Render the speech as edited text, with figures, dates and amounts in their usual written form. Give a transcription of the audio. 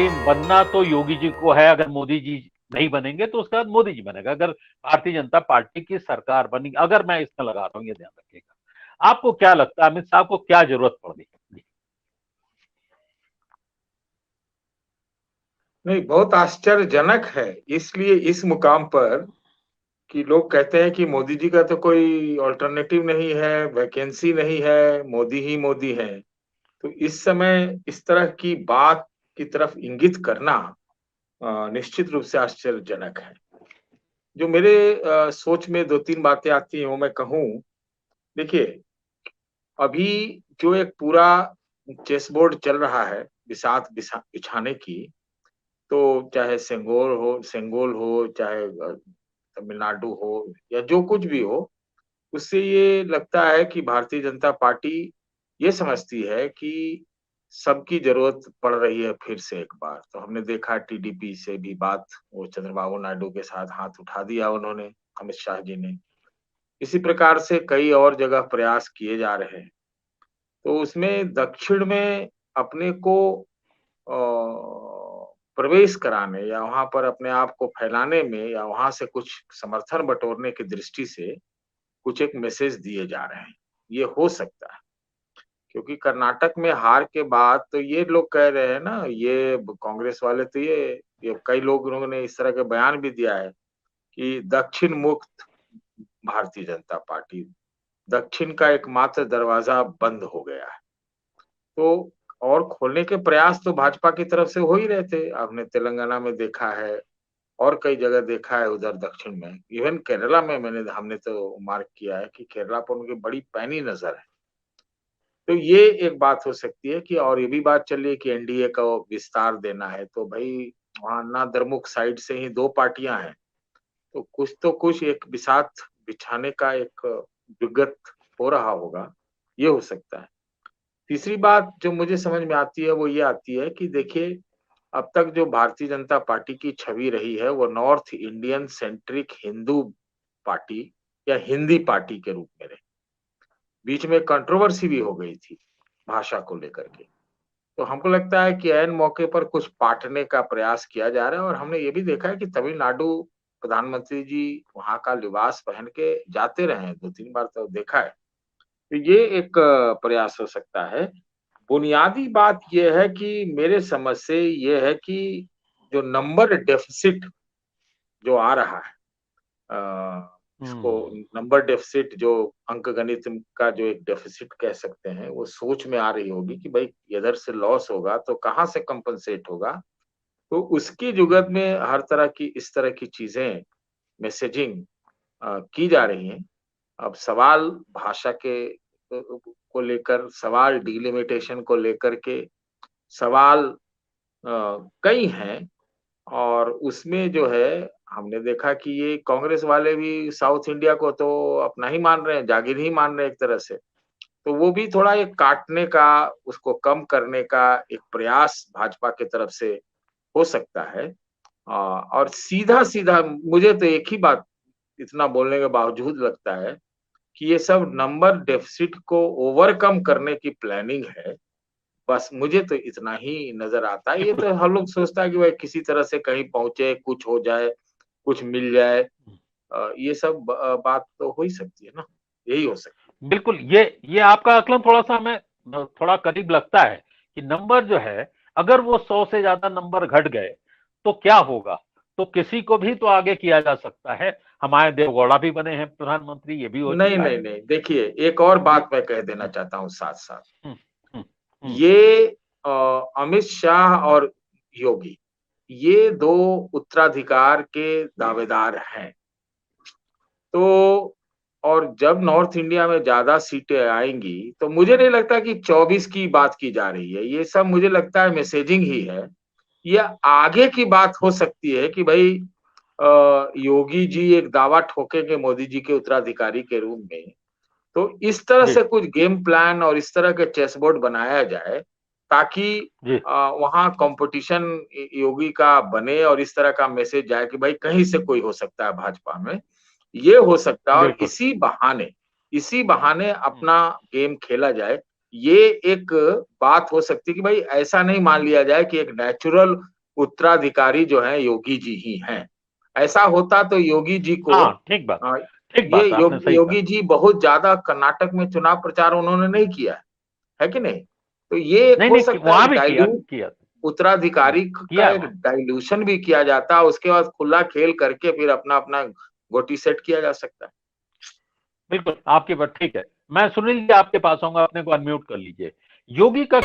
CM बनना तो योगी जी को है, अगर मोदी जी नहीं बनेंगे तो उसके बाद मोदी जी बनेगा। अगर भारतीय जनता पार्टी की सरकार बनी, अगर मैं इसमें लगा रहा हूं, ये ध्यान रखिएगा। आपको क्या लगता है अमित शाह को क्या जरूरत पड़ रही है? नहीं, बहुत आश्चर्यजनक है इसलिए इस मुकाम पर कि लोग कहते हैं कि मोदी जी का तो कोई ऑल्टरनेटिव नहीं है, वैकेंसी नहीं है, मोदी ही मोदी है। तो इस समय इस तरह की बात की तरफ इंगित करना निश्चित रूप से आश्चर्यजनक है। जो मेरे सोच में दो तीन बातें आती हैं वो मैं कहूँ। देखिए, अभी जो एक पूरा चेस बोर्ड चल रहा है बिसात बिछाने की, तो चाहे सेंगोल हो, चाहे तमिलनाडु हो या जो कुछ भी हो, उससे ये लगता है कि भारतीय जनता पार्टी ये समझती है कि सबकी जरूरत पड़ रही है फिर से एक बार। तो हमने देखा टीडीपी से भी बात, वो चंद्रबाबू नायडू के साथ हाथ उठा दिया उन्होंने, अमित शाह जी ने। इसी प्रकार से कई और जगह प्रयास किए जा रहे हैं। तो उसमें दक्षिण में अपने को प्रवेश कराने या वहां पर अपने आप को फैलाने में या वहां से कुछ समर्थन बटोरने की दृष्टि से कुछ एक मैसेज दिए जा रहे हैं। ये हो सकता है, क्योंकि कर्नाटक में हार के बाद तो ये लोग कह रहे हैं ना, ये कांग्रेस वाले, तो ये कई लोगों ने इस तरह के बयान भी दिया है कि दक्षिण मुक्त भारतीय जनता पार्टी, दक्षिण का एकमात्र दरवाजा बंद हो गया है। तो और खोलने के प्रयास तो भाजपा की तरफ से हो ही रहे थे। आपने तेलंगाना में देखा है और कई जगह देखा है उधर दक्षिण में, इवन केरला में हमने तो मार्क किया है कि केरला पर उनकी बड़ी पैनी नजर है। तो ये एक बात हो सकती है कि, और ये भी बात चल रही है कि एनडीए का विस्तार देना है। तो भाई वहां ना द्रमुक साइड से ही दो पार्टियां हैं, तो कुछ एक बिसात बिछाने का एक विगत हो रहा होगा, ये हो सकता है। तीसरी बात जो मुझे समझ में आती है वो ये आती है कि देखिए, अब तक जो भारतीय जनता पार्टी की छवि रही है वो north Indian centric Hindu party या हिंदी पार्टी के रूप में रही। बीच में कंट्रोवर्सी भी हो गई थी भाषा को लेकर के। तो हमको लगता है कि ऐन मौके पर कुछ पाटने का प्रयास किया जा रहा है। और हमने ये भी देखा है कि तमिलनाडु प्रधानमंत्री जी वहां का लिबास पहन के जाते रहे हैं, दो तीन बार तो देखा है। तो ये एक प्रयास हो सकता है। बुनियादी बात यह है कि मेरे समझ से ये है कि जो नंबर डेफिसिट जो आ रहा है, इसको नंबर डेफिसिट, जो अंक गणित का जो एक डेफिसिट कह सकते हैं, वो सोच में आ रही होगी कि भाई इधर से लॉस होगा तो कहाँ से कंपनसेट होगा। तो उसकी जुगत में हर तरह की इस तरह की चीजें, मैसेजिंग की जा रही हैं। अब सवाल भाषा के को लेकर, सवाल डिलिमिटेशन को लेकर के सवाल कई हैं। और उसमें जो है हमने देखा कि ये कांग्रेस वाले भी साउथ इंडिया को तो अपना ही मान रहे हैं, जागीर ही मान रहे हैं एक तरह से। तो वो भी थोड़ा एक काटने का, उसको कम करने का एक प्रयास भाजपा की तरफ से हो सकता है। और सीधा सीधा मुझे तो एक ही बात इतना बोलने के बावजूद लगता है कि ये सब नंबर डेफिसिट को ओवरकम करने की प्लानिंग है। बस मुझे तो इतना ही नजर आता है। ये बिल्कुल। तो हर लोग सोचता है कि भाई किसी तरह से कहीं पहुंचे, कुछ हो जाए, कुछ मिल जाए। ये सब बात तो हो ही सकती है ना, यही हो सकती बिल्कुल, ये आपका आकलन थोड़ा सा हमें थोड़ा करीब लगता है कि नंबर जो है, अगर वो 100 से ज्यादा नंबर घट गए तो क्या होगा। तो किसी को भी तो आगे किया जा सकता है। हमारे देवगौड़ा भी बने हैं प्रधानमंत्री, ये भी हो है। नहीं चुका है। नहीं नहीं, देखिए एक और जी। बात मैं कह देना चाहता हूँ साथ साथ। हम्म, हम्म, हम्म, ये अमित शाह और योगी, ये दो उत्तराधिकार के दावेदार हैं। तो और जब नॉर्थ इंडिया में ज्यादा सीटें आएंगी तो मुझे नहीं लगता कि 24 की बात की जा रही है। ये सब मुझे लगता है मैसेजिंग ही है। ये आगे की बात हो सकती है कि भाई योगी जी एक दावा ठोकेंगे मोदी जी के उत्तराधिकारी के रूप में। तो इस तरह जी। से कुछ गेम प्लान और इस तरह के चेस बोर्ड बनाया जाए ताकि जी। वहां कंपटीशन योगी का बने और इस तरह का मैसेज जाए कि भाई कहीं से कोई हो सकता है भाजपा में। ये हो सकता है और बिल्कुल। इसी बहाने हम्म, अपना गेम खेला जाए। ये एक बात हो सकती है कि भाई ऐसा नहीं मान लिया जाए कि एक नेचुरल उत्तराधिकारी जो है योगी जी ही हैं। ऐसा होता तो योगी जी को हाँ, ठीक ये बात आपने सही कहा। योगी जी बहुत ज्यादा कर्नाटक में चुनाव प्रचार उन्होंने नहीं किया है कि नहीं? तो ये एक नहीं हो नहीं, सकता है वहां एक भी किया डाइल्यूट किया उत्तराधिकारी का किया है एक वहां। डाइल्यूशन भी किया जाता है, उसके बाद खुला खेल करके फिर अपना अपना गोटी सेट किया जा सकता है। बिल्कुल आपकी बात ठीक है। मैं सुनील जी आपके पास आऊंगा, अपने को अनम्यूट कर लीजिए। योगी का